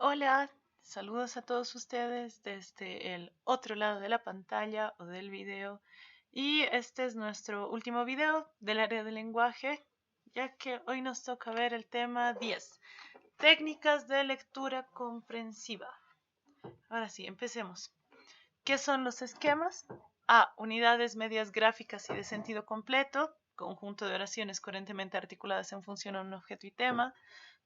Hola, saludos a todos ustedes desde el otro lado de la pantalla o del video. Y este es nuestro último video del área del lenguaje, ya que hoy nos toca ver el tema 10, técnicas de lectura comprensiva. Ahora sí, empecemos. ¿Qué son los esquemas? A. Unidades medias gráficas y de sentido completo, conjunto de oraciones coherentemente articuladas en función a un objeto y tema.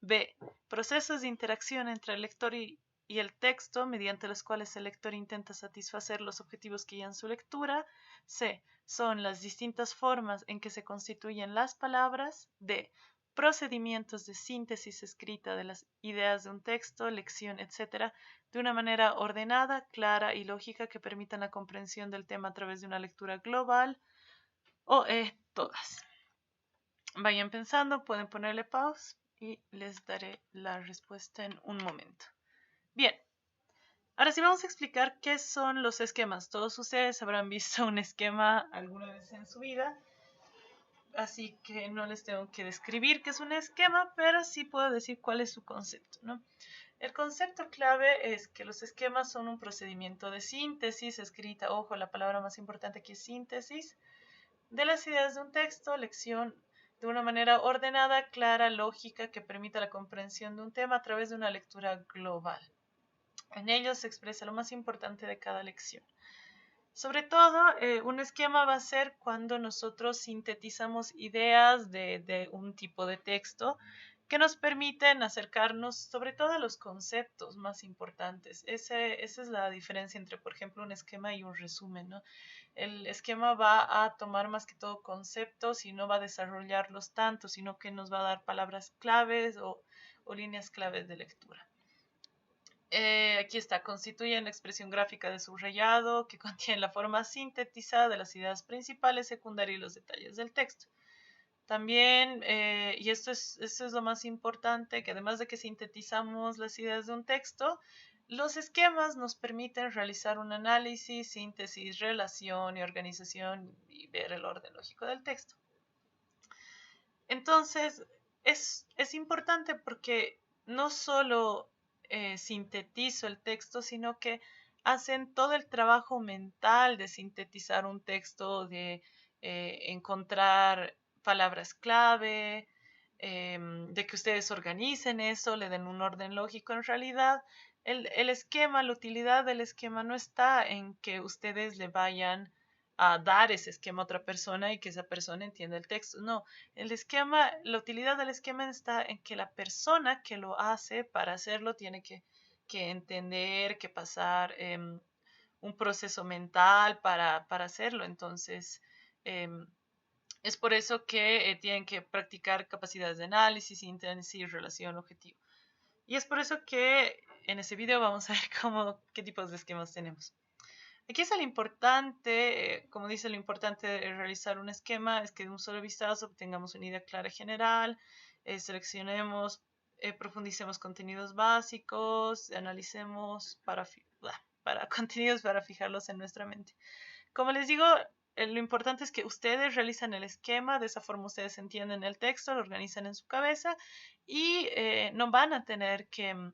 B. Procesos de interacción entre el lector y el texto, mediante los cuales el lector intenta satisfacer los objetivos que guían su lectura. C. Son las distintas formas en que se constituyen las palabras. D. Procedimientos de síntesis escrita de las ideas de un texto, lección, etc., de una manera ordenada, clara y lógica que permitan la comprensión del tema a través de una lectura global. O todas. Vayan pensando, pueden ponerle pause y les daré la respuesta en un momento. Bien, ahora sí vamos a explicar qué son los esquemas. Todos ustedes habrán visto un esquema alguna vez en su vida, así que no les tengo que describir qué es un esquema, pero sí puedo decir cuál es su concepto, ¿no? El concepto clave es que los esquemas son un procedimiento de síntesis escrita, ojo, la palabra más importante aquí es síntesis, de las ideas de un texto, lección, de una manera ordenada, clara, lógica, que permita la comprensión de un tema a través de una lectura global. En ellos se expresa lo más importante de cada lección. Sobre todo, un esquema va a ser cuando nosotros sintetizamos ideas de un tipo de texto que nos permiten acercarnos sobre todo a los conceptos más importantes. Esa es la diferencia entre, por ejemplo, un esquema y un resumen, ¿no? El esquema va a tomar más que todo conceptos y no va a desarrollarlos tanto, sino que nos va a dar palabras claves o líneas claves de lectura. Aquí está, constituyen la expresión gráfica de subrayado que contiene la forma sintetizada de las ideas principales, secundarias y los detalles del texto. También, y esto es lo más importante, que además de que sintetizamos las ideas de un texto, los esquemas nos permiten realizar un análisis, síntesis, relación y organización y ver el orden lógico del texto. Entonces, es importante porque no solo sintetizo el texto, sino que hacen todo el trabajo mental de sintetizar un texto, de encontrar palabras clave, de que ustedes organicen eso, le den un orden lógico. En realidad, el esquema, la utilidad del esquema no está en que ustedes le vayan a dar ese esquema a otra persona y que esa persona entienda el texto. No, el esquema, la utilidad del esquema está en que la persona que lo hace para hacerlo tiene que entender, que pasar un proceso mental para hacerlo. Entonces, es por eso que tienen que practicar capacidades de análisis, síntesis, relación, objetivo. Y es por eso que en ese video vamos a ver qué tipos de esquemas tenemos. Aquí es lo importante, como dice, lo importante de realizar un esquema es que de un solo vistazo obtengamos una idea clara general, seleccionemos, profundicemos contenidos básicos, analicemos para contenidos para fijarlos en nuestra mente. Como les digo, lo importante es que ustedes realizan el esquema, de esa forma ustedes entienden el texto, lo organizan en su cabeza y no van a tener que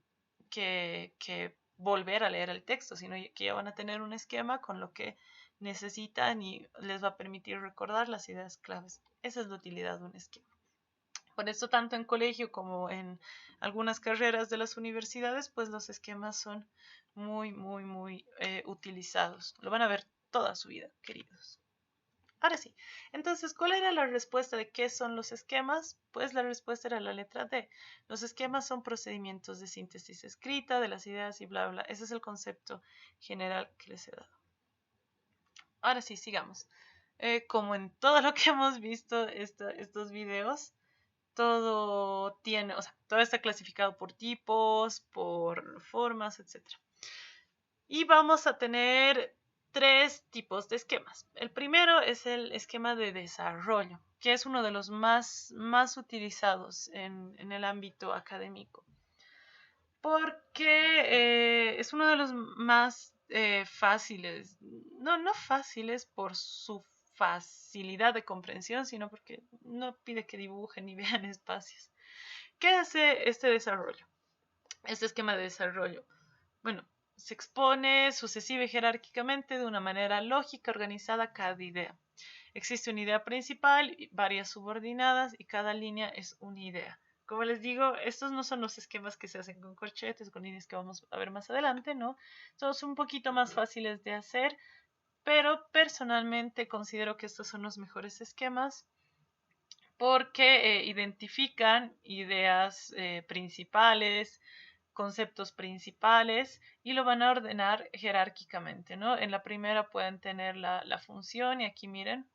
volver a leer el texto, sino que ya van a tener un esquema con lo que necesitan y les va a permitir recordar las ideas claves. Esa es la utilidad de un esquema. Por eso, tanto en colegio como en algunas carreras de las universidades, pues los esquemas son muy utilizados. Lo van a ver toda su vida, queridos. Ahora sí, entonces, ¿cuál era la respuesta de qué son los esquemas? Pues la respuesta era la letra D. Los esquemas son procedimientos de síntesis escrita de las ideas y bla, bla. Ese es el concepto general que les he dado. Ahora sí, sigamos. Como en todo lo que hemos visto estos videos, todo tiene, o sea, todo está clasificado por tipos, por formas, etc. Y vamos a tener tres tipos de esquemas. El primero es el esquema de desarrollo, que es uno de los más utilizados en el ámbito académico, porque es uno de los más fáciles, no fáciles por su facilidad de comprensión, sino porque no pide que dibujen ni vean espacios. ¿Qué hace este desarrollo? este esquema de desarrollo. Bueno, se expone sucesiva y jerárquicamente de una manera lógica organizada cada idea. Existe una idea principal, varias subordinadas y cada línea es una idea. Como les digo, estos no son los esquemas que se hacen con corchetes, con líneas que vamos a ver más adelante, ¿no? Son un poquito más fáciles de hacer, pero personalmente considero que estos son los mejores esquemas porque identifican ideas principales, conceptos principales y lo van a ordenar jerárquicamente, ¿no? En la primera pueden tener la función y aquí miren,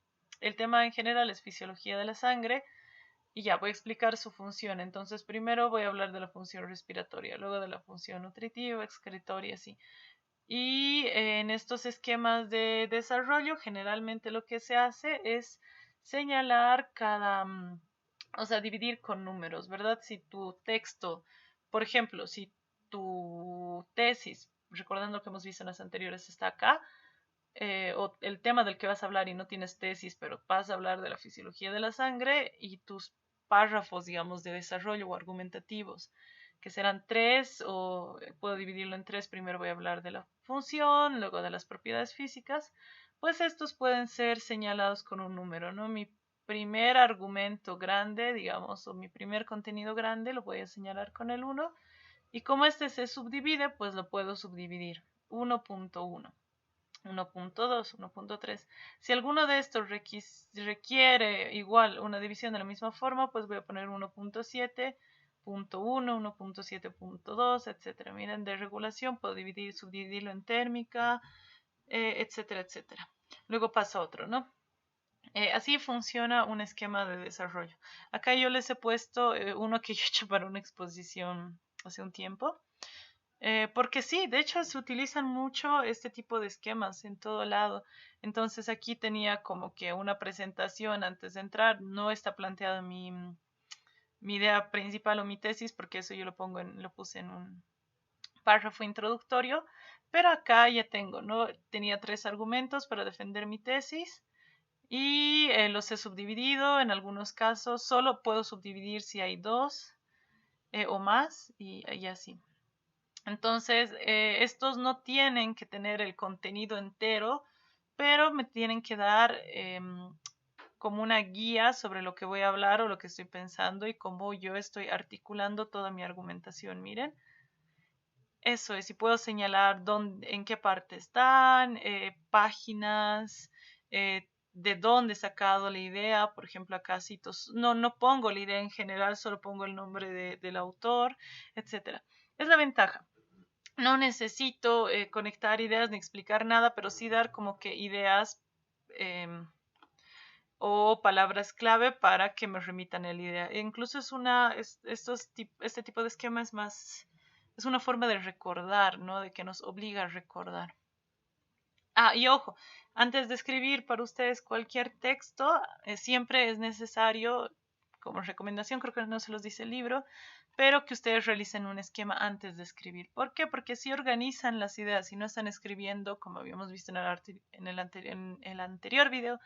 el tema en general es fisiología de la sangre y ya voy a explicar su función. Entonces primero voy a hablar de la función respiratoria, luego de la función nutritiva, excretoria, así. Y en estos esquemas de desarrollo, generalmente lo que se hace es señalar o sea, dividir con números, ¿verdad? Si tu texto, por ejemplo, si tu tesis, recordando lo que hemos visto en las anteriores, está acá, o el tema del que vas a hablar y no tienes tesis, pero vas a hablar de la fisiología de la sangre y tus párrafos, digamos, de desarrollo o argumentativos, que serán tres, o puedo dividirlo en tres, primero voy a hablar de la función, luego de las propiedades físicas, pues estos pueden ser señalados con un número, ¿no? Mi primer argumento grande, digamos, o mi primer contenido grande, lo voy a señalar con el 1, y como este se subdivide, pues lo puedo subdividir 1.1. 1.2, 1.3. Si alguno de estos requiere igual una división de la misma forma, pues voy a poner 1.7.1, 1.7.2, etcétera. Miren, de regulación puedo subdividirlo en térmica, etcétera, etcétera. Luego pasa otro, ¿no? Así funciona un esquema de desarrollo. Acá yo les he puesto uno que yo he hecho para una exposición hace un tiempo. Porque sí, de hecho se utilizan mucho este tipo de esquemas en todo lado. Entonces aquí tenía como que una presentación antes de entrar. No está planteada mi idea principal o mi tesis, porque eso yo lo puse en un párrafo introductorio. Pero acá ya tengo, ¿no? Tenía 3 argumentos para defender mi tesis y los he subdividido. En algunos casos solo puedo subdividir si hay 2 o más y así. Entonces, estos no tienen que tener el contenido entero, pero me tienen que dar como una guía sobre lo que voy a hablar o lo que estoy pensando y cómo yo estoy articulando toda mi argumentación. Miren, eso es, y puedo señalar en qué parte están, páginas, de dónde he sacado la idea. Por ejemplo, acá cito, no pongo la idea en general, solo pongo el nombre del autor, etcétera. Es la ventaja. No necesito conectar ideas ni explicar nada, pero sí dar como que ideas o palabras clave para que me remitan a la idea. E incluso este tipo de esquema es una forma de recordar, ¿no? De que nos obliga a recordar. Ah, y ojo, antes de escribir para ustedes cualquier texto, siempre es necesario, como recomendación, creo que no se los dice el libro, pero que ustedes realicen un esquema antes de escribir. ¿Por qué? Porque si organizan las ideas y no están escribiendo, como habíamos visto en el anterior video,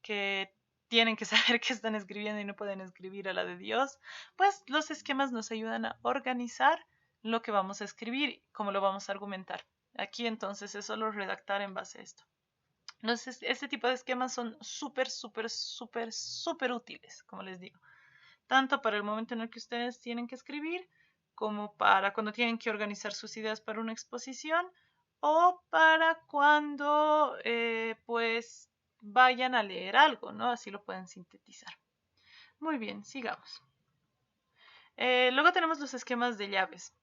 que tienen que saber que están escribiendo y no pueden escribir a la de Dios, pues los esquemas nos ayudan a organizar lo que vamos a escribir, cómo lo vamos a argumentar. Aquí entonces es solo redactar en base a esto. Entonces, este tipo de esquemas son súper, súper, súper, súper útiles, como les digo. Tanto para el momento en el que ustedes tienen que escribir, como para cuando tienen que organizar sus ideas para una exposición, o para cuando pues vayan a leer algo, ¿no? Así lo pueden sintetizar. Muy bien, sigamos. Luego tenemos los esquemas de llaves.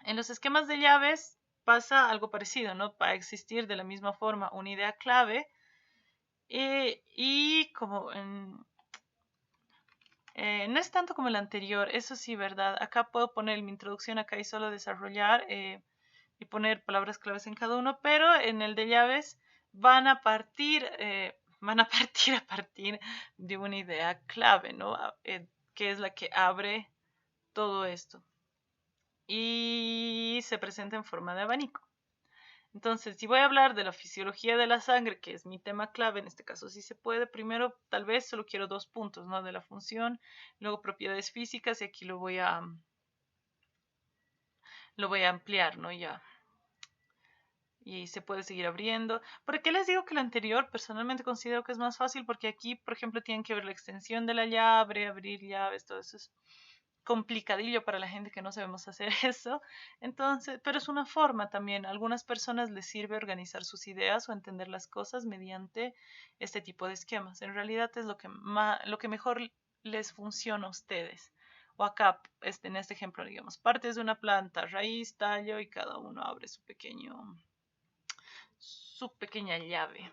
En los esquemas de llaves pasa algo parecido, ¿no? Va a existir de la misma forma una idea clave y como no es tanto como el anterior, eso sí, ¿verdad? Acá puedo poner mi introducción acá y solo desarrollar y poner palabras claves en cada uno, pero en el de llaves van a partir, a partir de una idea clave, ¿no? Que es la que abre todo esto y se presenta en forma de abanico. Entonces, si voy a hablar de la fisiología de la sangre, que es mi tema clave, en este caso sí se puede, primero tal vez solo quiero 2 puntos, ¿no? De la función, luego propiedades físicas y aquí lo voy a lo voy a ampliar, ¿no? Ya. Y se puede seguir abriendo. ¿Por qué les digo que el anterior personalmente considero que es más fácil? Porque aquí, por ejemplo, tienen que ver la extensión de la llave, abrir llaves, todo eso es complicadillo para la gente que no sabemos hacer eso. Entonces, pero es una forma también. A algunas personas les sirve organizar sus ideas o entender las cosas mediante este tipo de esquemas. En realidad es lo que mejor les funciona a ustedes. O acá, en este ejemplo, digamos, partes de una planta, raíz, tallo y cada uno abre su pequeña llave.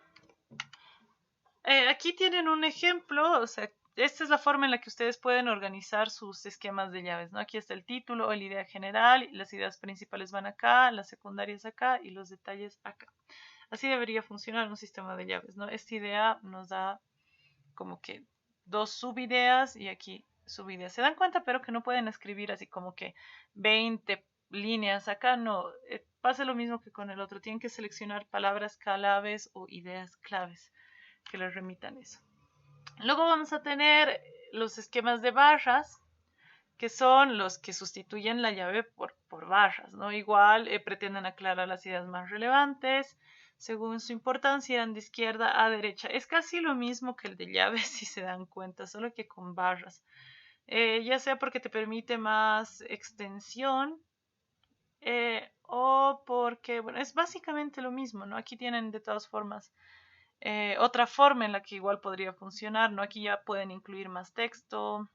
Aquí tienen un ejemplo, o sea, esta es la forma en la que ustedes pueden organizar sus esquemas de llaves, ¿no? Aquí está el título o la idea general, las ideas principales van acá, las secundarias acá y los detalles acá. Así debería funcionar un sistema de llaves, ¿no? Esta idea nos da como que dos subideas y aquí subideas. ¿Se dan cuenta? Pero que no pueden escribir así como que 20 líneas acá, no. Pasa lo mismo que con el otro. Tienen que seleccionar palabras claves o ideas claves que les remitan eso. Luego vamos a tener los esquemas de barras, que son los que sustituyen la llave por barras, ¿no? Igual pretenden aclarar las ideas más relevantes, según su importancia, irán de izquierda a derecha. Es casi lo mismo que el de llaves, si se dan cuenta, solo que con barras. Ya sea porque te permite más extensión o porque, bueno, es básicamente lo mismo, ¿no? Aquí tienen de todas formas otra forma en la que igual podría funcionar, ¿no? Aquí ya pueden incluir más texto.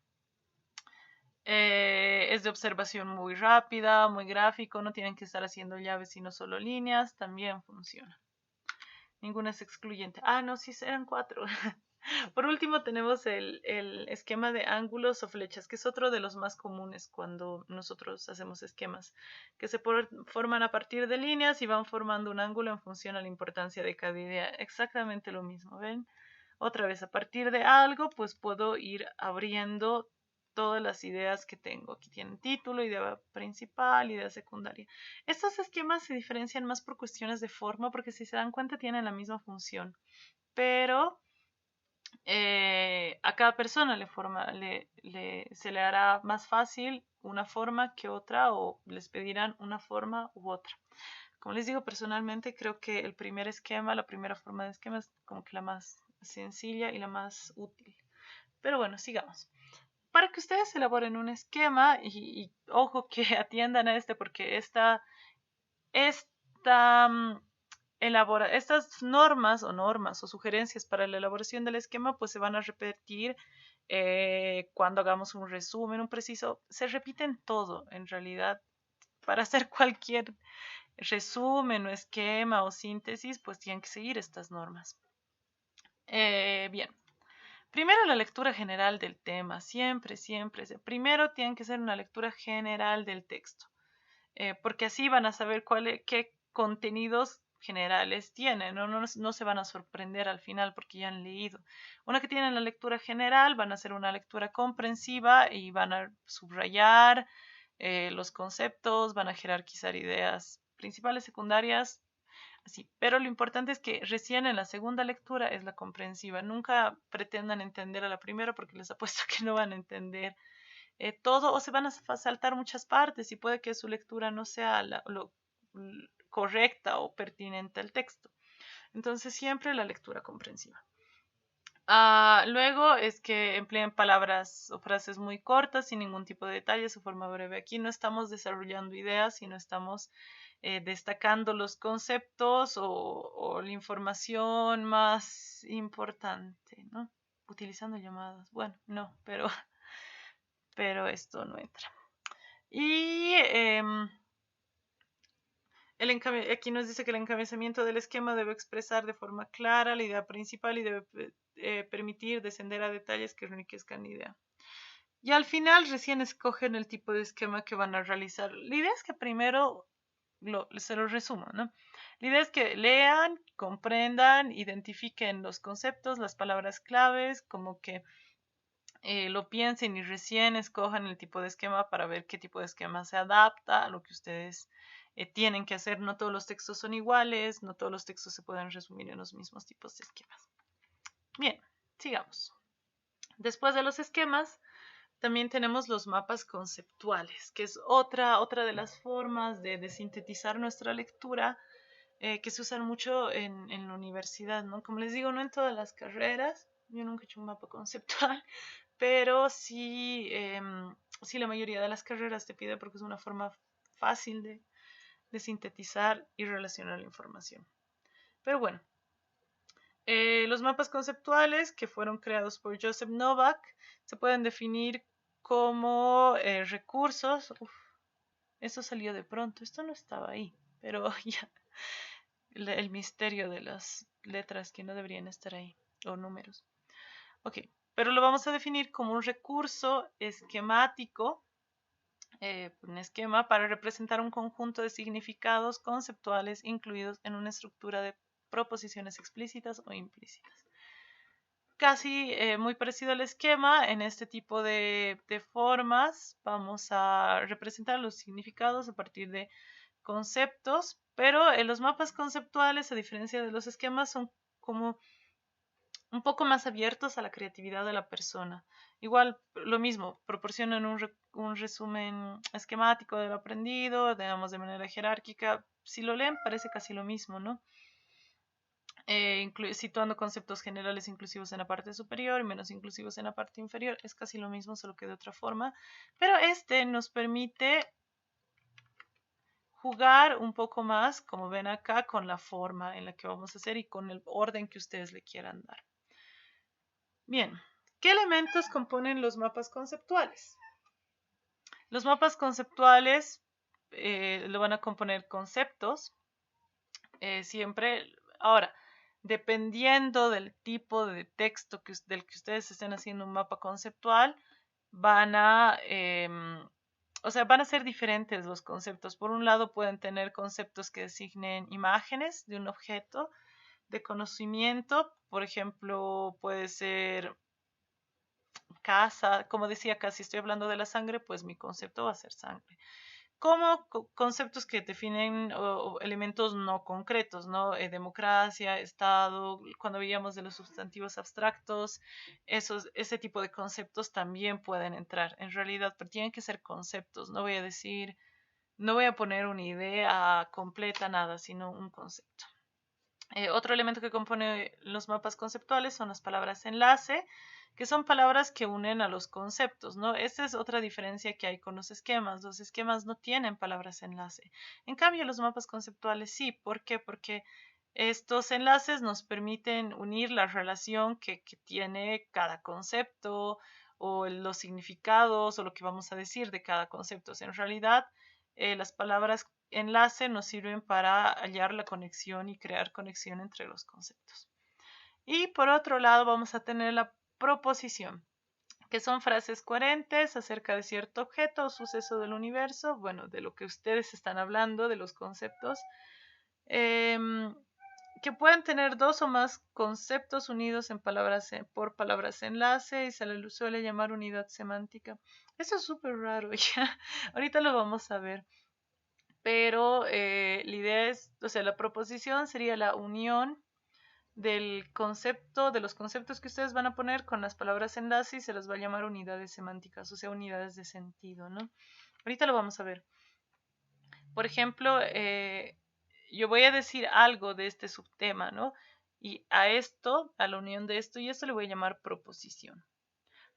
Es de observación muy rápida, muy gráfico, no tienen que estar haciendo llaves sino solo líneas, también funciona. Ninguna es excluyente. Ah, no, sí, eran 4. Por último tenemos el esquema de ángulos o flechas, que es otro de los más comunes cuando nosotros hacemos esquemas, que se forman a partir de líneas y van formando un ángulo en función a la importancia de cada idea. Exactamente lo mismo, ¿ven? Otra vez, a partir de algo, pues puedo ir abriendo todas las ideas que tengo. Aquí tienen título, idea principal, idea secundaria. Estos esquemas se diferencian más por cuestiones de forma, porque si se dan cuenta tienen la misma función, pero a cada persona se le hará más fácil una forma que otra o les pedirán una forma u otra. Como les digo, personalmente creo que el primer esquema, la primera forma de esquema es como que la más sencilla y la más útil. Pero bueno, sigamos. Para que ustedes elaboren un esquema y ojo que atiendan a este porque esta estas normas o sugerencias para la elaboración del esquema pues se van a repetir cuando hagamos un resumen, un preciso, se repiten todo en realidad para hacer cualquier resumen o esquema o síntesis pues tienen que seguir estas normas. Bien, primero la lectura general del tema, siempre. Primero tienen que ser una lectura general del texto, porque así van a saber qué contenidos generales tienen, no se van a sorprender al final porque ya han leído. Una que tienen la lectura general van a hacer una lectura comprensiva y van a subrayar los conceptos, van a jerarquizar ideas principales, secundarias, así. Pero lo importante es que recién en la segunda lectura es la comprensiva. Nunca pretendan entender a la primera porque les apuesto que no van a entender todo o se van a saltar muchas partes y puede que su lectura no sea lo correcta o pertinente al texto. Entonces siempre la lectura comprensiva. Luego es que empleen palabras o frases muy cortas sin ningún tipo de detalle, su forma breve. Aquí no estamos desarrollando ideas, sino estamos destacando los conceptos o la información más importante, ¿no? Utilizando llamadas. Bueno, no, pero esto no entra. Y aquí nos dice que el encabezamiento del esquema debe expresar de forma clara la idea principal y debe permitir descender a detalles que enriquezcan la idea. Y al final recién escogen el tipo de esquema que van a realizar. La idea es que primero se lo resumo, ¿no? La idea es que lean, comprendan, identifiquen los conceptos, las palabras claves, como que lo piensen y recién escojan el tipo de esquema para ver qué tipo de esquema se adapta a lo que ustedes tienen que hacer. No todos los textos son iguales, no todos los textos se pueden resumir en los mismos tipos de esquemas. Bien, sigamos. Después de los esquemas, también tenemos los mapas conceptuales, que es otra de las formas de sintetizar nuestra lectura, que se usan mucho en la universidad, ¿no? Como les digo, no en todas las carreras, yo nunca he hecho un mapa conceptual, pero sí, sí la mayoría de las carreras te pide porque es una forma fácil de sintetizar y relacionar la información. Pero bueno, los mapas conceptuales que fueron creados por Joseph Novak se pueden definir como recursos. Uf, eso salió de pronto, esto no estaba ahí, pero ya el misterio de las letras que no deberían estar ahí, o números. Ok, pero lo vamos a definir como un recurso esquemático, un esquema para representar un conjunto de significados conceptuales incluidos en una estructura de proposiciones explícitas o implícitas. Casi muy parecido al esquema, en este tipo de formas vamos a representar los significados a partir de conceptos, pero los mapas conceptuales, a diferencia de los esquemas, son como un poco más abiertos a la creatividad de la persona. Igual, lo mismo, proporcionan un resumen esquemático de lo aprendido, digamos, de manera jerárquica. Si lo leen, parece casi lo mismo, ¿no? Situando conceptos generales inclusivos en la parte superior y menos inclusivos en la parte inferior. Es casi lo mismo, solo que de otra forma. Pero este nos permite jugar un poco más, como ven acá, con la forma en la que vamos a hacer y con el orden que ustedes le quieran dar. Bien, ¿qué elementos componen los mapas conceptuales? Los mapas conceptuales lo van a componer conceptos, siempre. Ahora, dependiendo del tipo de texto del que ustedes estén haciendo un mapa conceptual, van a ser diferentes los conceptos. Por un lado, pueden tener conceptos que designen imágenes de un objeto de conocimiento. Por ejemplo, puede ser casa, como decía, casi estoy hablando de la sangre, pues mi concepto va a ser sangre. Como conceptos que definen o elementos no concretos, ¿no? Democracia, Estado, cuando veíamos de los sustantivos abstractos, ese tipo de conceptos también pueden entrar en realidad, pero tienen que ser conceptos. No voy a decir, no voy a poner una idea completa, nada, sino un concepto. Otro elemento que compone los mapas conceptuales son las palabras enlace, que son palabras que unen a los conceptos, ¿no? Esta es otra diferencia que hay con los esquemas. Los esquemas no tienen palabras enlace. En cambio, los mapas conceptuales sí. ¿Por qué? Porque estos enlaces nos permiten unir la relación que tiene cada concepto o los significados o lo que vamos a decir de cada concepto. O sea, en realidad, las palabras enlace nos sirven para hallar la conexión y crear conexión entre los conceptos. Y por otro lado vamos a tener la proposición, que son frases coherentes acerca de cierto objeto o suceso del universo, bueno, de lo que ustedes están hablando, de los conceptos, que pueden tener dos o más conceptos unidos por palabras enlace y se le suele llamar unidad semántica. Eso es súper raro, ya. Ahorita lo vamos a ver. Pero la idea es, o sea, la proposición sería la unión del concepto, de los conceptos que ustedes van a poner con las palabras enlace y se las va a llamar unidades semánticas, o sea, unidades de sentido, ¿no? Ahorita lo vamos a ver. Por ejemplo, yo voy a decir algo de este subtema, ¿no? Y a esto, a la unión de esto y esto le voy a llamar proposición.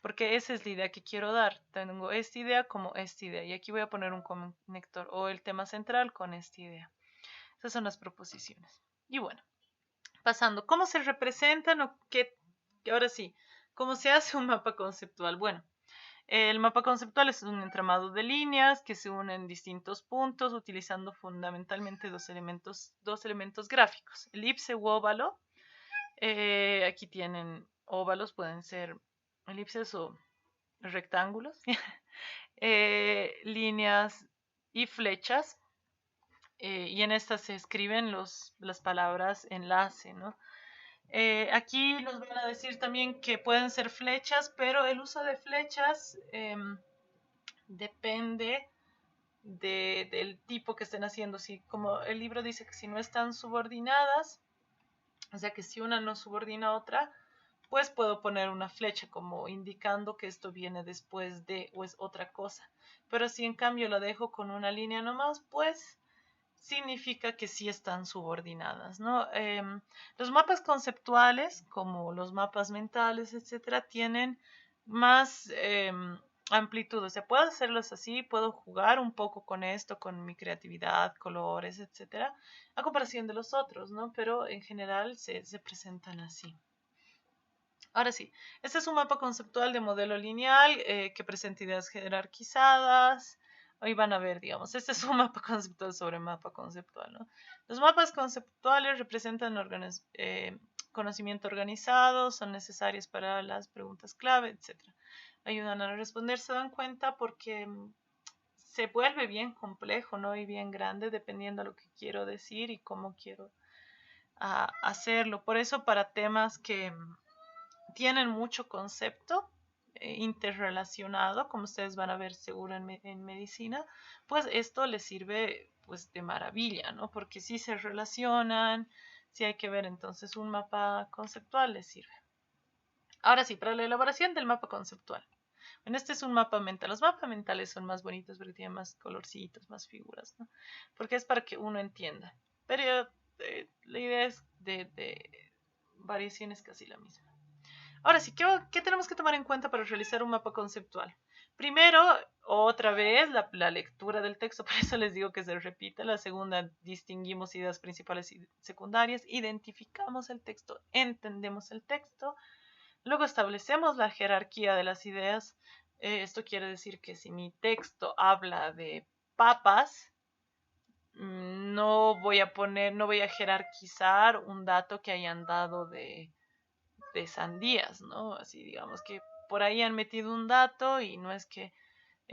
Porque esa es la idea que quiero dar. Tengo esta idea como esta idea. Y aquí voy a poner un conector o el tema central con esta idea. Esas son las proposiciones. Y bueno, pasando, ¿cómo se representan o qué? Ahora sí, ¿cómo se hace un mapa conceptual? Bueno, el mapa conceptual es un entramado de líneas que se unen en distintos puntos utilizando fundamentalmente dos elementos gráficos, elipse u óvalo. Aquí tienen óvalos, pueden ser elipses o rectángulos, líneas y flechas, y en estas se escriben las palabras enlace, ¿no? Aquí nos van a decir también que pueden ser flechas, pero el uso de flechas depende del tipo que estén haciendo. Si, como el libro dice que si no están subordinadas, o sea que si una no subordina a otra, pues puedo poner una flecha como indicando que esto viene después de o es otra cosa. Pero si en cambio lo dejo con una línea nomás, pues significa que sí están subordinadas, ¿no? Los mapas conceptuales, como los mapas mentales, etcétera, tienen más amplitud. O sea, puedo hacerlos así, puedo jugar un poco con esto, con mi creatividad, colores, etcétera, a comparación de los otros, ¿no? Pero en general se presentan así. Ahora sí, este es un mapa conceptual de modelo lineal que presenta ideas jerarquizadas. Hoy van a ver, digamos, este es un mapa conceptual sobre mapa conceptual, ¿no? Los mapas conceptuales representan conocimiento organizado, son necesarios para las preguntas clave, etc. Ayudan a responder, se dan cuenta porque se vuelve bien complejo, ¿no? Y bien grande dependiendo de lo que quiero decir y cómo quiero hacerlo. Por eso para temas que tienen mucho concepto interrelacionado, como ustedes van a ver seguro en medicina, pues esto les sirve pues de maravilla, ¿no? Porque si se relacionan, si hay que ver, entonces un mapa conceptual les sirve. Ahora sí, para la elaboración del mapa conceptual. Bueno, este es un mapa mental. Los mapas mentales son más bonitos porque tienen más colorcitos, más figuras, ¿no? Porque es para que uno entienda. Pero la idea es de variaciones casi la misma. Ahora sí, ¿qué tenemos que tomar en cuenta para realizar un mapa conceptual? Primero, otra vez, la lectura del texto, por eso les digo que se repita. La segunda, distinguimos ideas principales y secundarias, identificamos el texto, entendemos el texto. Luego establecemos la jerarquía de las ideas. Esto quiere decir que si mi texto habla de papas, no voy a jerarquizar un dato que hayan dado de sandías, ¿no? Así digamos que por ahí han metido un dato y no es que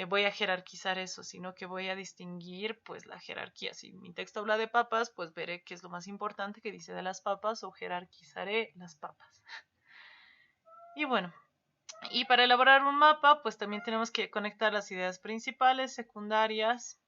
voy a jerarquizar eso, sino que voy a distinguir pues la jerarquía. Si mi texto habla de papas, pues veré qué es lo más importante que dice de las papas o jerarquizaré las papas. Y bueno, y para elaborar un mapa, pues también tenemos que conectar las ideas principales, secundarias,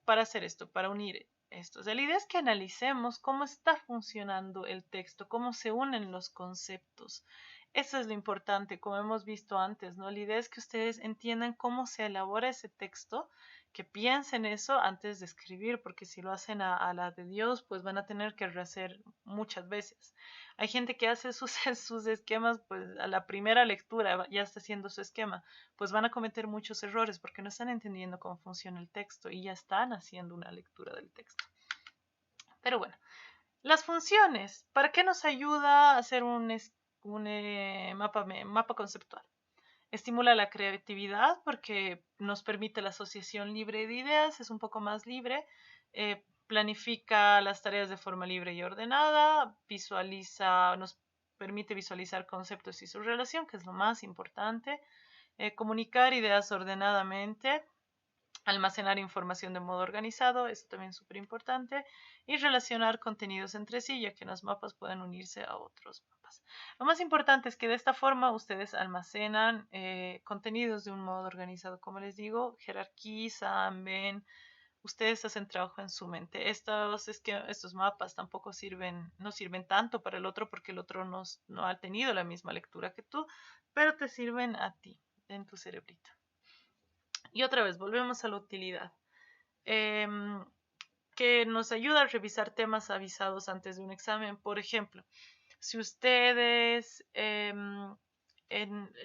para hacer esto, para unir estos. La idea es que analicemos cómo está funcionando el texto, cómo se unen los conceptos. Eso es lo importante, como hemos visto antes, ¿no? La idea es que ustedes entiendan cómo se elabora ese texto, que piensen eso antes de escribir, porque si lo hacen a la de Dios, pues van a tener que rehacer muchas veces. Hay gente que hace sus esquemas, pues a la primera lectura ya está haciendo su esquema, pues van a cometer muchos errores porque no están entendiendo cómo funciona el texto y ya están haciendo una lectura del texto. Pero bueno, las funciones. ¿Para qué nos ayuda a hacer un mapa conceptual? Estimula la creatividad porque nos permite la asociación libre de ideas, es un poco más libre. Planifica las tareas de forma libre y ordenada, nos permite visualizar conceptos y su relación, que es lo más importante. Comunicar ideas ordenadamente, almacenar información de modo organizado, eso también es súper importante, y relacionar contenidos entre sí, ya que los mapas pueden unirse a otros mapas. Lo más importante es que de esta forma ustedes almacenan contenidos de un modo organizado, como les digo, jerarquizan, ven, ustedes hacen trabajo en su mente. Estos mapas tampoco no sirven tanto para el otro porque el otro no ha tenido la misma lectura que tú, pero te sirven a ti, en tu cerebrito. Y otra vez, volvemos a la utilidad, que nos ayuda a revisar temas avisados antes de un examen. Por ejemplo, si ustedes en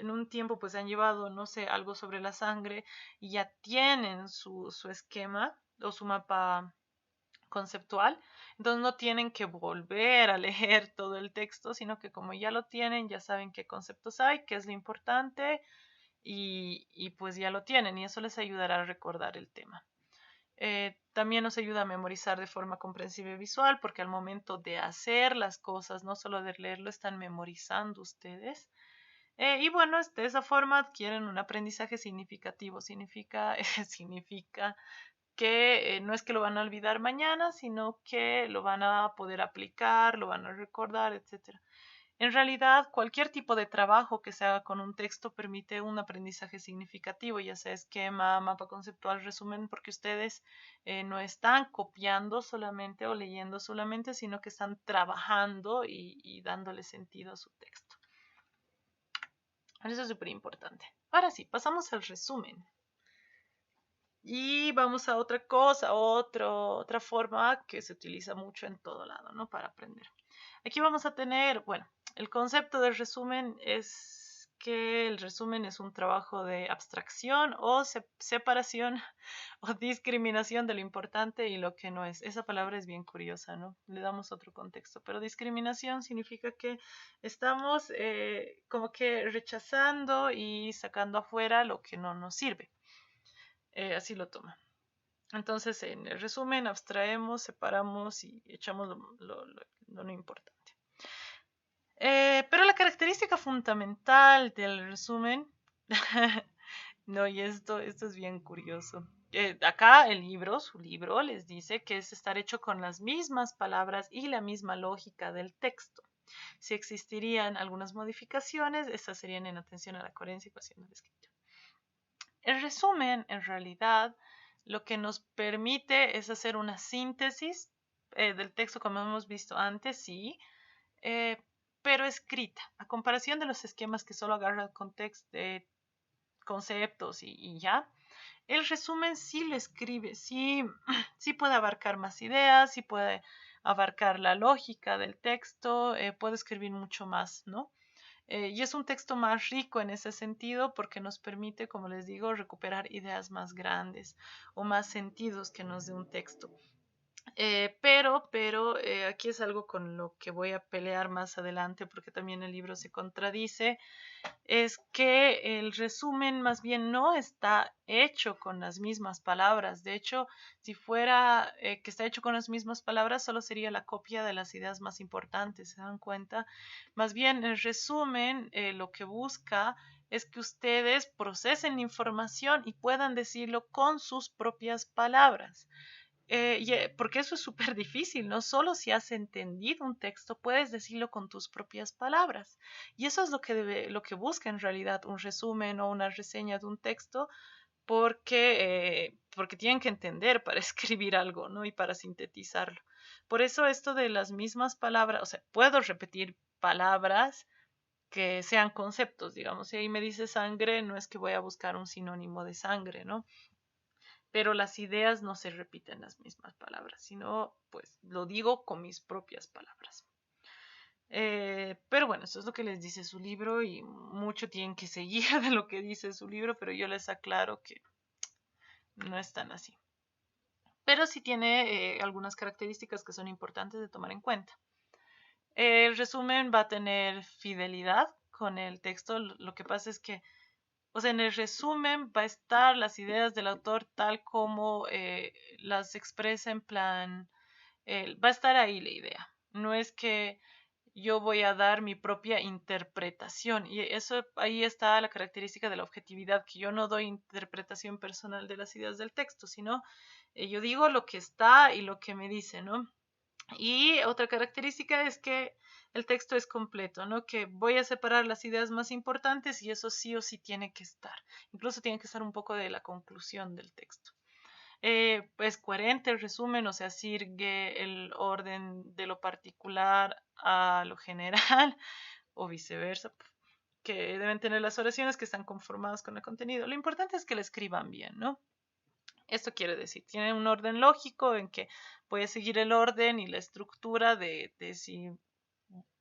un tiempo pues han llevado, no sé, algo sobre la sangre y ya tienen su esquema o su mapa conceptual, entonces no tienen que volver a leer todo el texto, sino que como ya lo tienen, ya saben qué conceptos hay, qué es lo importante y pues ya lo tienen y eso les ayudará a recordar el tema. También nos ayuda a memorizar de forma comprensiva y visual porque al momento de hacer las cosas, no solo de leerlo, están memorizando ustedes. Y bueno, de esa forma adquieren un aprendizaje significativo. Significa que no es que lo van a olvidar mañana, sino que lo van a poder aplicar, lo van a recordar, etc. En realidad, cualquier tipo de trabajo que se haga con un texto permite un aprendizaje significativo, ya sea esquema, mapa conceptual, resumen, porque ustedes no están copiando solamente o leyendo solamente, sino que están trabajando y dándole sentido a su texto. Eso es súper importante. Ahora sí, pasamos al resumen. Y vamos a otra cosa, otra forma que se utiliza mucho en todo lado, ¿no? Para aprender. Aquí vamos a tener, bueno, el concepto del resumen es que el resumen es un trabajo de abstracción o separación o discriminación de lo importante y lo que no es. Esa palabra es bien curiosa, ¿no? Le damos otro contexto, pero discriminación significa que estamos como que rechazando y sacando afuera lo que no nos sirve. Así lo toma. Entonces, en el resumen, abstraemos, separamos y echamos lo no importante. Pero la característica fundamental del resumen, no, y esto es bien curioso. Acá el libro, su libro, les dice que es estar hecho con las mismas palabras y la misma lógica del texto. Si existirían algunas modificaciones, estas serían en atención a la coherencia y cohesión del escrito. El resumen, en realidad, lo que nos permite es hacer una síntesis del texto como hemos visto antes, sí, eh, pero escrita, a comparación de los esquemas que solo agarran conceptos y ya. El resumen sí lo escribe, sí, sí puede abarcar más ideas, sí puede abarcar la lógica del texto, puede escribir mucho más, ¿no? Y es un texto más rico en ese sentido porque nos permite, como les digo, recuperar ideas más grandes o más sentidos que nos dé un texto. Pero aquí es algo con lo que voy a pelear más adelante porque también el libro se contradice, es que el resumen más bien no está hecho con las mismas palabras. De hecho, si fuera que está hecho con las mismas palabras, solo sería la copia de las ideas más importantes, ¿se dan cuenta? Más bien, el resumen lo que busca es que ustedes procesen la información y puedan decirlo con sus propias palabras. Porque eso es súper difícil, no solo si has entendido un texto, puedes decirlo con tus propias palabras. Y eso es lo que busca en realidad un resumen o una reseña de un texto, porque tienen que entender para escribir algo, ¿no? Y para sintetizarlo. Por eso esto de las mismas palabras, o sea, puedo repetir palabras que sean conceptos, digamos. Si ahí me dice sangre, no es que voy a buscar un sinónimo de sangre, ¿no? Pero las ideas no se repiten las mismas palabras, sino pues lo digo con mis propias palabras. Pero bueno, eso es lo que les dice su libro y mucho tienen que seguir de lo que dice su libro, pero yo les aclaro que no es tan así. Pero sí tiene algunas características que son importantes de tomar en cuenta. El resumen va a tener fidelidad con el texto. Lo que pasa es que, o sea, en el resumen va a estar las ideas del autor tal como las expresa en plan, va a estar ahí la idea. No es que yo voy a dar mi propia interpretación. Y eso ahí está la característica de la objetividad, que yo no doy interpretación personal de las ideas del texto, sino yo digo lo que está y lo que me dice, ¿no? Y otra característica es que el texto es completo, ¿no? Que voy a separar las ideas más importantes y eso sí o sí tiene que estar. Incluso tiene que estar un poco de la conclusión del texto. Pues coherente el resumen, o sea, sigue el orden de lo particular a lo general o viceversa, que deben tener las oraciones que están conformadas con el contenido. Lo importante es que lo escriban bien, ¿no? Esto quiere decir, tiene un orden lógico en que voy a seguir el orden y la estructura de si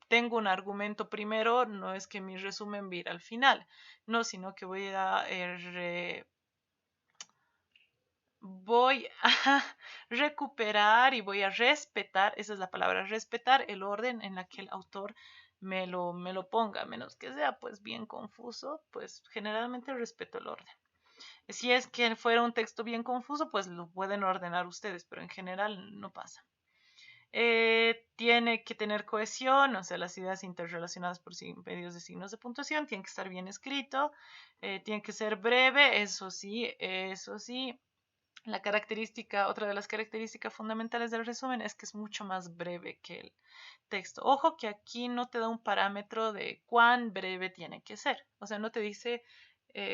tengo un argumento primero, no es que mi resumen vira al final, no, sino que voy a recuperar y voy a respetar, esa es la palabra, respetar el orden en la que el autor me lo ponga, a menos que sea pues bien confuso, pues generalmente respeto el orden. Si es que fuera un texto bien confuso, pues lo pueden ordenar ustedes, pero en general no pasa. Tiene que tener cohesión, o sea, las ideas interrelacionadas por medios de signos de puntuación, tiene que estar bien escrito, tiene que ser breve, eso sí, eso sí. Otra de las características fundamentales del resumen es que es mucho más breve que el texto. Ojo que aquí no te da un parámetro de cuán breve tiene que ser. O sea, no te dice,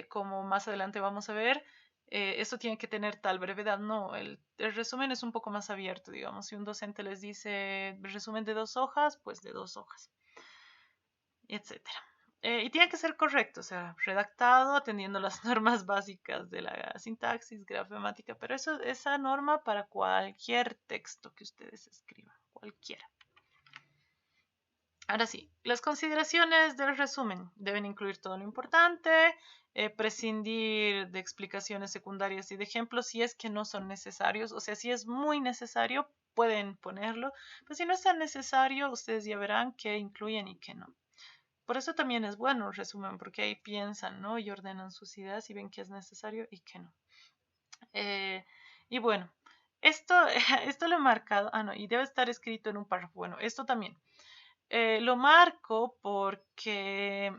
como más adelante vamos a ver, esto tiene que tener tal brevedad. No, el resumen es un poco más abierto, digamos. Si un docente les dice resumen de 2 hojas, pues de 2 hojas, etcétera. Y tiene que ser correcto, o sea, redactado atendiendo las normas básicas de la sintaxis, gramática, pero esa norma para cualquier texto que ustedes escriban, cualquiera. Ahora sí, las consideraciones del resumen deben incluir todo lo importante, prescindir de explicaciones secundarias y de ejemplos si es que no son necesarios, o sea, si es muy necesario, pueden ponerlo, pero si no es tan necesario, ustedes ya verán qué incluyen y qué no. Por eso también es bueno el resumen, porque ahí piensan, ¿no? Y ordenan sus ideas y ven qué es necesario y qué no. Y bueno, esto, esto lo he marcado, no, y debe estar escrito en un párrafo. Bueno, esto también. Lo marco porque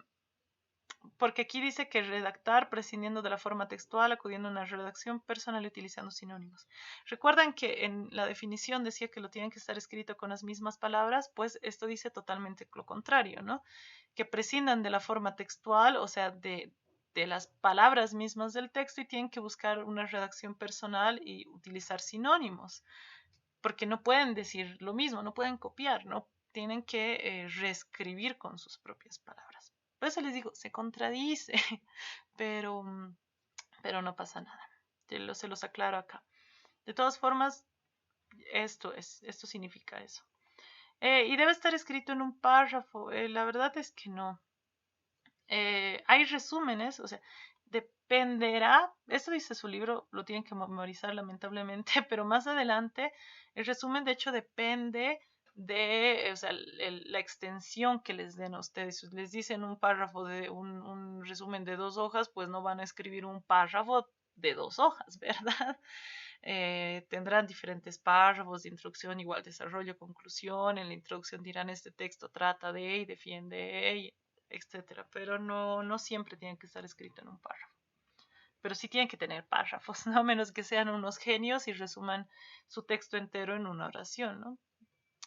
aquí dice que redactar prescindiendo de la forma textual, acudiendo a una redacción personal y utilizando sinónimos. Recuerdan que en la definición decía que lo tienen que estar escrito con las mismas palabras, pues esto dice totalmente lo contrario, ¿no? Que prescindan de la forma textual, o sea, de las palabras mismas del texto y tienen que buscar una redacción personal y utilizar sinónimos, porque no pueden decir lo mismo, no pueden copiar, no tienen que reescribir con sus propias palabras. Por eso les digo, se contradice, pero, pero no pasa nada. Se los aclaro acá. De todas formas, esto significa eso. Y debe estar escrito en un párrafo. La verdad es que no. Hay resúmenes, o sea, dependerá, esto dice su libro, lo tienen que memorizar lamentablemente, pero más adelante el resumen de hecho depende de, o sea, la extensión que les den a ustedes. Si les dicen un párrafo de un resumen de 2 hojas, pues no van a escribir un párrafo de 2 hojas, ¿verdad? Tendrán diferentes párrafos de introducción, igual desarrollo, conclusión. En la introducción dirán este texto trata de y defiende, etcétera, pero no siempre tienen que estar escrito en un párrafo. Pero sí tienen que tener párrafos, ¿no? A menos que sean unos genios y resuman su texto entero en una oración, ¿no?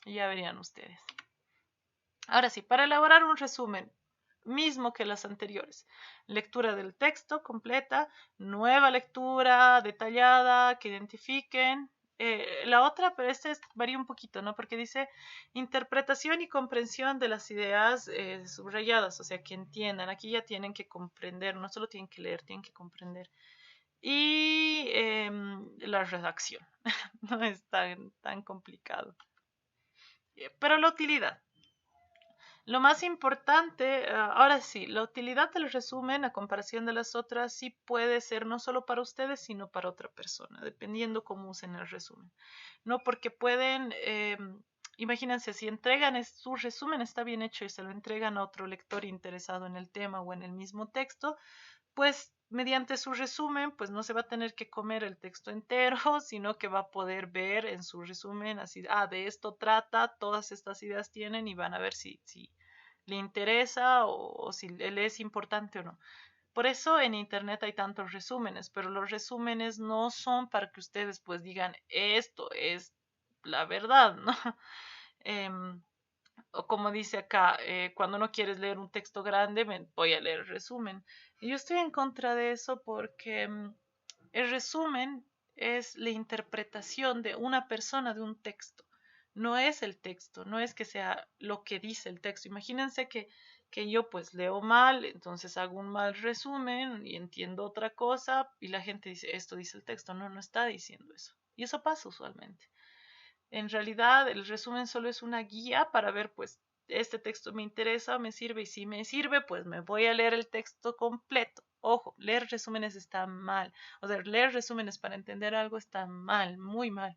Y ya verían ustedes. Ahora sí, para elaborar un resumen, mismo que las anteriores. Lectura del texto completa, nueva lectura detallada, que identifiquen. La otra, pero varía un poquito, ¿no? Porque dice interpretación y comprensión de las ideas subrayadas, o sea, que entiendan. Aquí ya tienen que comprender, no solo tienen que leer, tienen que comprender. Y la redacción, no es tan complicado. Pero la utilidad. Lo más importante, ahora sí, la utilidad del resumen a comparación de las otras sí puede ser no solo para ustedes, sino para otra persona, dependiendo cómo usen el resumen. No porque pueden, imagínense, si entregan su resumen está bien hecho y se lo entregan a otro lector interesado en el tema o en el mismo texto, pues mediante su resumen, pues no se va a tener que comer el texto entero, sino que va a poder ver en su resumen así, de esto trata, todas estas ideas tienen y van a ver si le interesa o si le es importante o no. Por eso en internet hay tantos resúmenes, pero los resúmenes no son para que ustedes pues digan esto es la verdad, ¿no? Em, o como dice acá, cuando no quieres leer un texto grande, voy a leer el resumen. Y yo estoy en contra de eso porque el resumen es la interpretación de una persona de un texto. No es el texto, no es que sea lo que dice el texto. Imagínense que yo pues leo mal, entonces hago un mal resumen y entiendo otra cosa y la gente dice, esto dice el texto. No, no está diciendo eso. Y eso pasa usualmente. En realidad, el resumen solo es una guía para ver, pues, este texto me interesa, me sirve, y si me sirve, pues me voy a leer el texto completo. Ojo, leer resúmenes está mal. O sea, leer resúmenes para entender algo está mal, muy mal.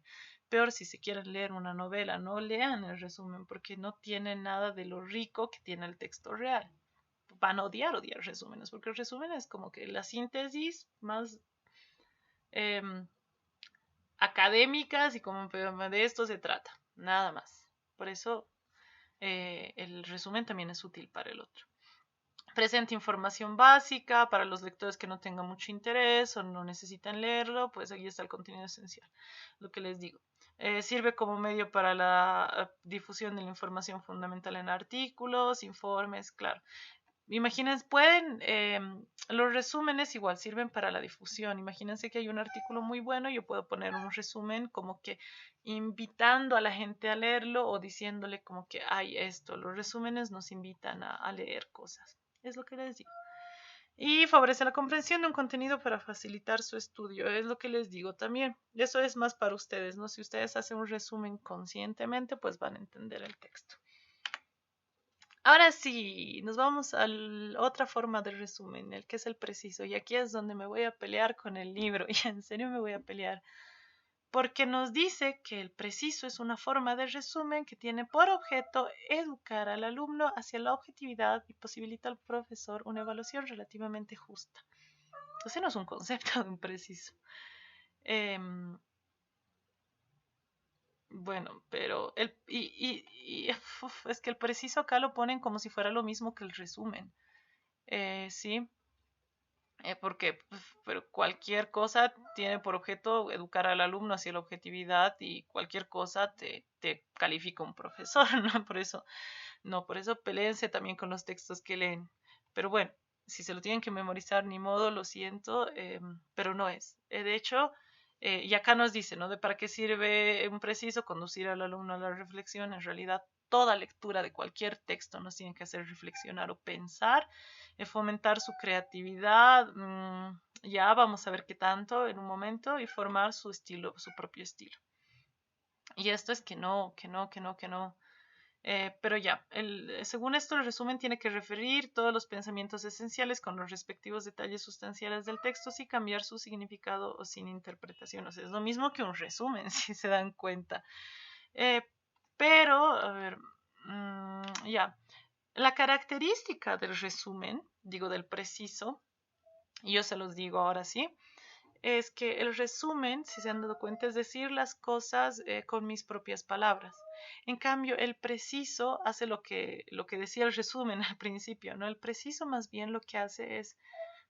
Peor si se quieren leer una novela, no lean el resumen porque no tiene nada de lo rico que tiene el texto real. Van a odiar resúmenes, porque el resumen es como que la síntesis más académicas y como de esto se trata, nada más. Por eso el resumen también es útil para el otro. Presenta información básica para los lectores que no tengan mucho interés o no necesitan leerlo, pues aquí está el contenido esencial, lo que les digo. Sirve como medio para la difusión de la información fundamental en artículos, informes, claro. Imagínense, los resúmenes igual sirven para la difusión. Imagínense que hay un artículo muy bueno, yo puedo poner un resumen como que invitando a la gente a leerlo o diciéndole como que hay esto. Los resúmenes nos invitan a leer cosas. Es lo que les digo. Y favorece la comprensión de un contenido para facilitar su estudio. Es lo que les digo también. Eso es más para ustedes, ¿no? Si ustedes hacen un resumen conscientemente, pues van a entender el texto. Ahora sí, nos vamos a otra forma de resumen, el que es el preciso. Y aquí es donde me voy a pelear con el libro. Y en serio me voy a pelear. Porque nos dice que el preciso es una forma de resumen que tiene por objeto educar al alumno hacia la objetividad y posibilita al profesor una evaluación relativamente justa. Ese no es un concepto de un preciso. Bueno, pero es que el preciso acá lo ponen como si fuera lo mismo que el resumen. Sí, porque pero cualquier cosa tiene por objeto educar al alumno hacia la objetividad y cualquier cosa te califica un profesor, ¿no? Por eso peleense también con los textos que leen. Pero bueno, si se lo tienen que memorizar, ni modo, lo siento, pero no es. De hecho, y acá nos dice, ¿no? De para qué sirve un preciso conducir al alumno a la reflexión. En realidad, toda lectura de cualquier texto nos tiene que hacer reflexionar o pensar, fomentar su creatividad. Ya vamos a ver qué tanto en un momento y formar su estilo, su propio estilo. Y esto es que no, que no, que no, que no. Pero ya, según esto, el resumen tiene que referir todos los pensamientos esenciales con los respectivos detalles sustanciales del texto sin cambiar su significado o sin interpretación. O sea, es lo mismo que un resumen, si se dan cuenta. Eh, pero, a ver, ya, la característica del resumen, digo del preciso, y yo se los digo ahora sí, es que el resumen, si se han dado cuenta, es decir las cosas con mis propias palabras. En cambio, el preciso hace lo que decía el resumen al principio, ¿no? El preciso más bien lo que hace es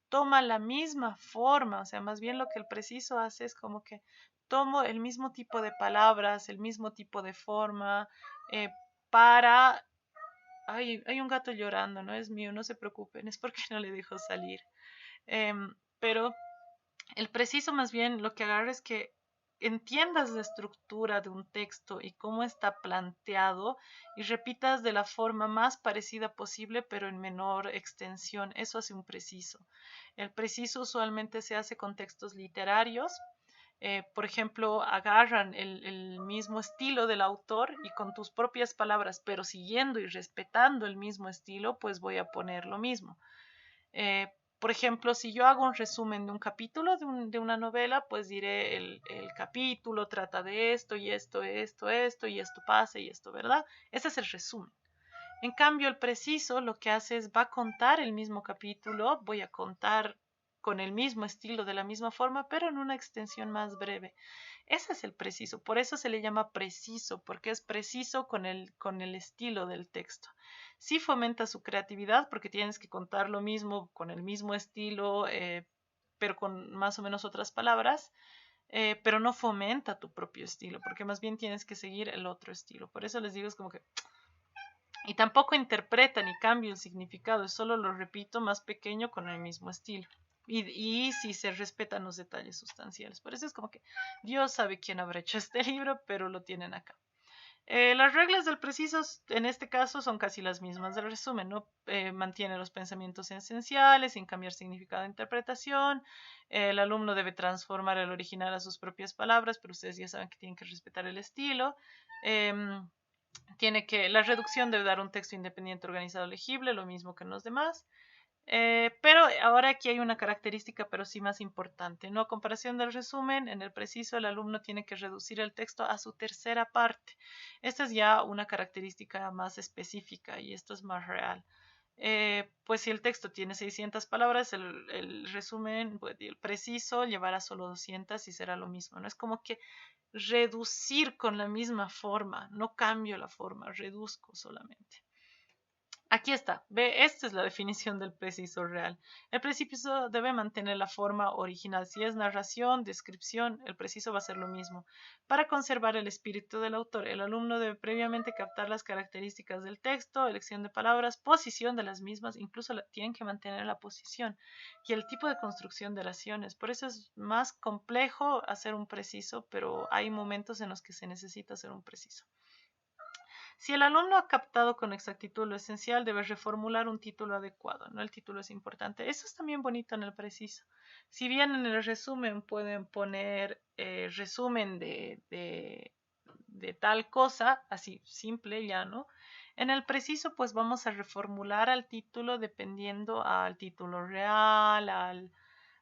toma la misma forma, o sea, más bien lo que el preciso hace es como que tomo el mismo tipo de palabras, el mismo tipo de forma eh, para... Ay, hay un gato llorando, no es mío, no se preocupen, es porque no le dejo salir. Pero el preciso más bien lo que agarra es que entiendas la estructura de un texto y cómo está planteado y repitas de la forma más parecida posible pero en menor extensión. Eso hace un preciso. El preciso usualmente se hace con textos literarios. Por ejemplo, agarran el mismo estilo del autor y con tus propias palabras, pero siguiendo y respetando el mismo estilo, pues voy a poner lo mismo. Por ejemplo, si yo hago un resumen de un capítulo de una novela, pues diré el capítulo trata de esto y esto, esto y esto pasa y esto, ¿verdad? Ese es el resumen. En cambio, el preciso lo que hace es va a contar el mismo capítulo, voy a contar con el mismo estilo, de la misma forma, pero en una extensión más breve. Ese es el preciso, por eso se le llama preciso, porque es preciso con el estilo del texto. Sí fomenta su creatividad porque tienes que contar lo mismo con el mismo estilo, pero con más o menos otras palabras, pero no fomenta tu propio estilo, porque más bien tienes que seguir el otro estilo. Por eso les digo, es como que... Y tampoco interpreta ni cambia el significado, es solo lo repito más pequeño con el mismo estilo. Y si se respetan los detalles sustanciales. Por eso es como que Dios sabe quién habrá hecho este libro, pero lo tienen acá. Las reglas del preciso en este caso son casi las mismas del resumen, ¿no? Mantiene los pensamientos esenciales sin cambiar significado de interpretación. El alumno debe transformar el original a sus propias palabras, pero ustedes ya saben que tienen que respetar el estilo. La reducción debe dar un texto independiente, organizado, legible, lo mismo que en los demás. Pero ahora aquí hay una característica, pero sí más importante, ¿no? A comparación del resumen, en el preciso el alumno tiene que reducir el texto a su tercera parte. Esta es ya una característica más específica y esto es más real. Pues si el texto tiene 600 palabras, el resumen, pues, el preciso llevará solo 200 y será lo mismo, ¿no? Es como que reducir con la misma forma, no cambio la forma, reduzco solamente. Aquí está, ve, esta es la definición del preciso real. El preciso debe mantener la forma original. Si es narración, descripción, el preciso va a ser lo mismo. Para conservar el espíritu del autor, el alumno debe previamente captar las características del texto, elección de palabras, posición de las mismas, incluso tienen que mantener la posición y el tipo de construcción de oraciones. Por eso es más complejo hacer un preciso, pero hay momentos en los que se necesita hacer un preciso. Si el alumno ha captado con exactitud lo esencial, debe reformular un título adecuado, ¿no? El título es importante. Eso es también bonito en el preciso. Si bien en el resumen pueden poner resumen de tal cosa, así simple, llano. En el preciso, pues vamos a reformular al título dependiendo al título real,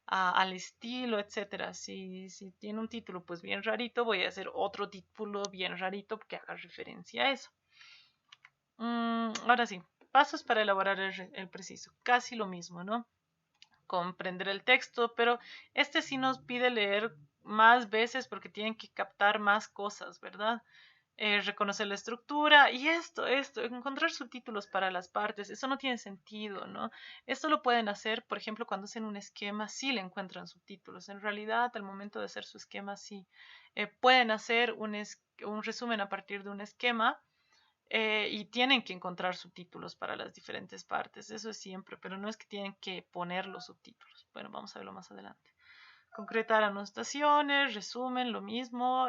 al estilo, etcétera. Si tiene un título pues bien rarito, voy a hacer otro título bien rarito que haga referencia a eso. Ahora sí, pasos para elaborar el preciso. Casi lo mismo, ¿no? Comprender el texto, pero este sí nos pide leer más veces porque tienen que captar más cosas, ¿verdad? Reconocer la estructura y esto, encontrar subtítulos para las partes, eso no tiene sentido, ¿no? Esto lo pueden hacer, por ejemplo, cuando hacen un esquema, sí le encuentran subtítulos. En realidad, al momento de hacer su esquema, sí. Pueden hacer un resumen a partir de un esquema y tienen que encontrar subtítulos para las diferentes partes, eso es siempre, pero no es que tienen que poner los subtítulos. Bueno, vamos a verlo más adelante. Concretar anotaciones, resumen, lo mismo.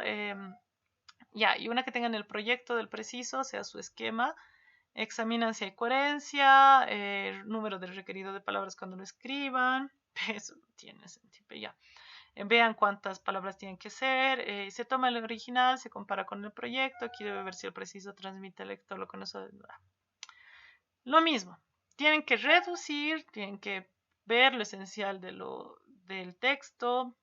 Ya, y una que tengan el proyecto del preciso, sea su esquema, examinan si hay coherencia, número de requerido de palabras cuando lo escriban, eso no tiene sentido, ya. Vean cuántas palabras tienen que ser, se toma el original, se compara con el proyecto, aquí debe ver si el preciso transmite al lector lo que nosotros... Lo mismo, tienen que reducir, tienen que ver lo esencial del texto,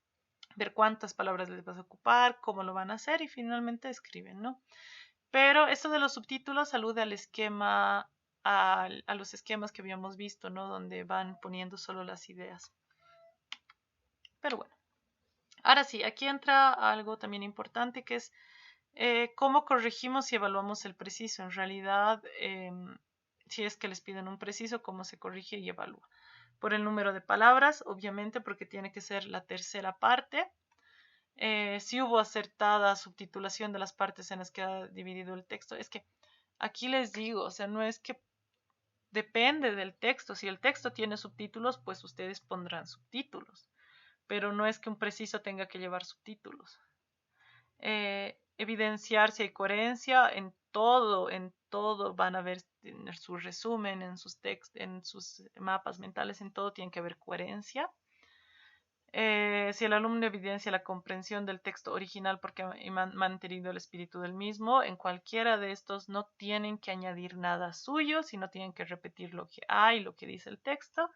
ver cuántas palabras les vas a ocupar, cómo lo van a hacer y finalmente escriben, ¿no? Pero esto de los subtítulos alude al esquema, a los esquemas que habíamos visto, ¿no? Donde van poniendo solo las ideas. Pero bueno, ahora sí, aquí entra algo también importante que es cómo corregimos y evaluamos el preciso. En realidad, si es que les piden un preciso, cómo se corrige y evalúa. Por el número de palabras, obviamente, porque tiene que ser la tercera parte. Si hubo acertada subtitulación de las partes en las que ha dividido el texto. Es que aquí les digo, o sea, no es que depende del texto. Si el texto tiene subtítulos, pues ustedes pondrán subtítulos. Pero no es que un preciso tenga que llevar subtítulos. Evidenciar si hay coherencia en todo van a ver en su resumen, en sus en sus mapas mentales, en todo tiene que haber coherencia. Si el alumno evidencia la comprensión del texto original porque ha mantenido el espíritu del mismo, en cualquiera de estos no tienen que añadir nada suyo, sino tienen que repetir lo que hay, lo que dice el texto.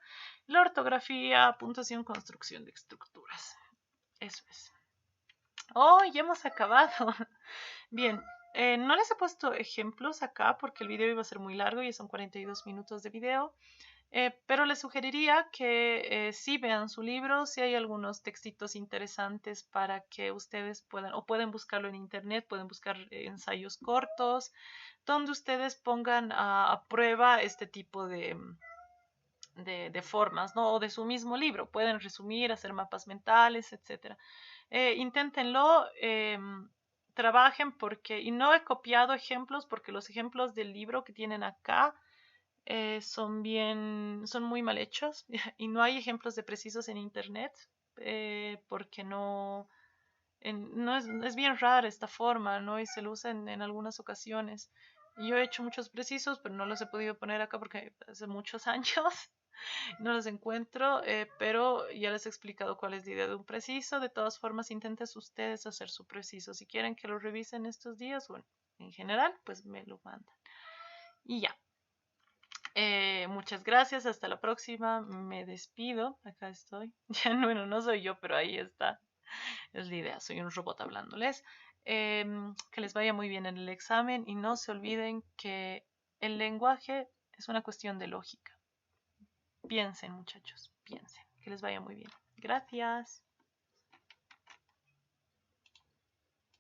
La ortografía, puntuación, construcción de estructuras. Eso es. Oh, ya hemos acabado. Bien, no les he puesto ejemplos acá porque el video iba a ser muy largo y son 42 minutos de video. Pero les sugeriría que sí vean su libro, si hay algunos textitos interesantes para que ustedes puedan, o pueden buscarlo en internet, pueden buscar ensayos cortos, donde ustedes pongan a prueba este tipo de formas, ¿no? O de su mismo libro. Pueden resumir, hacer mapas mentales, etc. Inténtenlo, trabajen porque, y no he copiado ejemplos porque los ejemplos del libro que tienen acá son muy mal hechos y no hay ejemplos de precisos en internet porque no es bien rara esta forma, ¿no? Y se lo usa en algunas ocasiones. Yo he hecho muchos precisos, pero no los he podido poner acá porque hace muchos años no los encuentro, pero ya les he explicado cuál es la idea de un preciso. De todas formas, intenten ustedes hacer su preciso. Si quieren que lo revisen estos días, bueno, en general, pues me lo mandan. Y ya. Muchas gracias, hasta la próxima. Me despido. Acá estoy. Ya bueno, no soy yo, pero ahí está. Es la idea, soy un robot hablándoles. Que les vaya muy bien en el examen y no se olviden que el lenguaje es una cuestión de lógica. Piensen, muchachos, piensen. Que les vaya muy bien. Gracias.